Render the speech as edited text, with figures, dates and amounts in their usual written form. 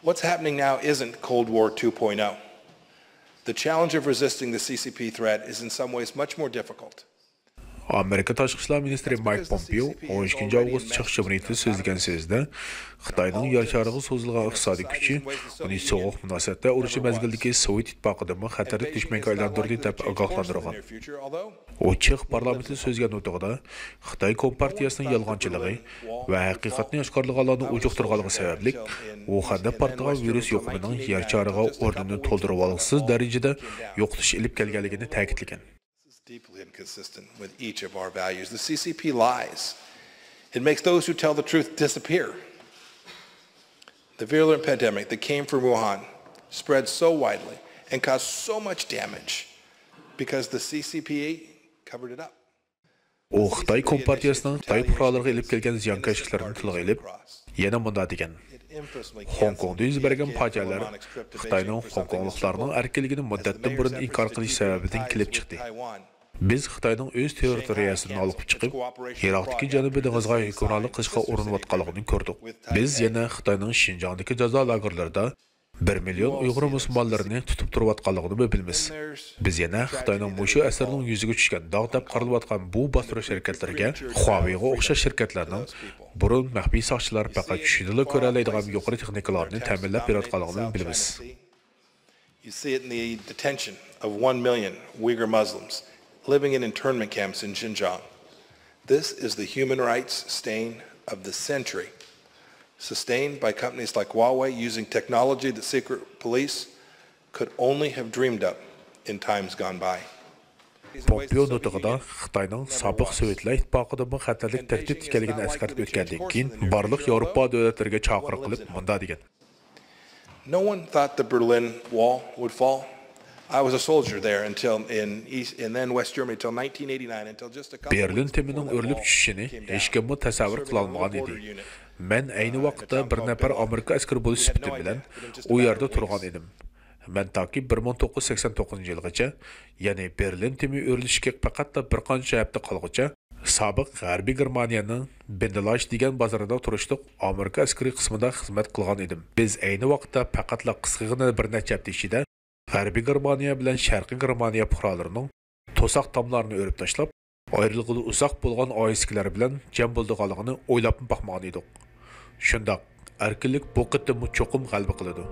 What's happening now isn't Cold War 2.0. The challenge of resisting the CCP threat is in some ways much more difficult. Amerika Tashqi ishlar ministri Pompېيو 12 avgust chiqish jumriyatida so'zlagan so'zda Xitoyning yer shariga so'zilgan iqtisodiy kuchi uni so'g'uq munosabatlar urushi mezgilidagi Sovet ittifoqidan xatarli dushmanga aylantirdi deb ogohlantirgan. U Chex parlamentida so'zga nutqida Xitoy kompartiyasining yolg'onchiligi va haqiqatni oshkorlaganlarni ujuqtirganligi sababli Wuhanda portlagan virus yuqumining yer shariga o'rnini to'ldirib olg'isiz darajada yo'qotish ilib kelganligini ta'kidlagan. Deeply inconsistent with each of our values. The CCP lies. It makes those who tell the truth disappear. The virulent pandemic that came from Wuhan spread so widely and caused so much damage because the CCP covered it up. O Xitoy kompartiyasining Xitoy fuqarolariga ilib kelgan ziyonkashliklarini tilga olib, yana bunday degan. Hong Kongda yuz bergan fojialar Xitoyning Hong Kongliklarning erkinligini muddatdan burun inkor qilish sababidan kelib chiqdi. Biz Xitoyning o'z territoriyasidan olib chiqib, Iroqdagi janubiy dengizga hukmronlik qilishga urinayotganligini ko'rdik. Biz yana Xitoyning Xinjiangdagi jazo lagerlarida 1 million Uyg'ur musulmonlarini tutib turayotganligini bilamiz. Biz yana Xitoyning mushu asarning yuziga tushgan dog' deb qaralayotgan bu bostirish shirkatlariga, Huawei'ga o'xshash shirkatlarning burun maxfiy soqchilar faqat tushunila ko'ra oladigan yuqori texnikalarni ta'minlab berayotganligini bilamiz. You see it in the detention of 1 million Uyghur Muslims living in internment camps in Xinjiang. This is the human rights stain of the century, sustained by companies like Huawei using technology that secret police could only have dreamed up in times gone by. Pompېيо nutqida Xitoyning sobiq Sovetlar ittifoqidan bu xatarlik tahdid ekanligini eskartib o'tgandan keyin barliq Yevropa davlatlariga chaqiriq qilib bunday degan. No one thought the Berlin Wall would fall. I was a soldier there until in then West Germany until 1989 until just a couple. Berlin temining o'rilib tushishini hech kim tasavvur qila olmagan edi. Men ayni vaqtda bir nafar Amerika askari bo'lish sifati bilan u yerda turgan edim. Men taki 1989-yilgacha, ya'ni Berlin temi o'rilishiga faqat bir qancha hafta qolguncha sobiq G'arbiy Germaniyaning Bendelach degan bozorida turishliq Amerika askari qismida xizmat qilgan edim. Biz ayni vaqtda faqatla qisqagina bir necha hafta ichida G'arbiy Germaniya bilan Sharqiy Germaniya fuqarolarining to'saq tomlarini o'rib tashlab, ayrılgılı uzoq bo'lgan oiskilar bilan jam bo'lganligini o'ylab boqmagan edik. Shundaq, erkinlik bu qitimni cho'qim g'alaba qiladi.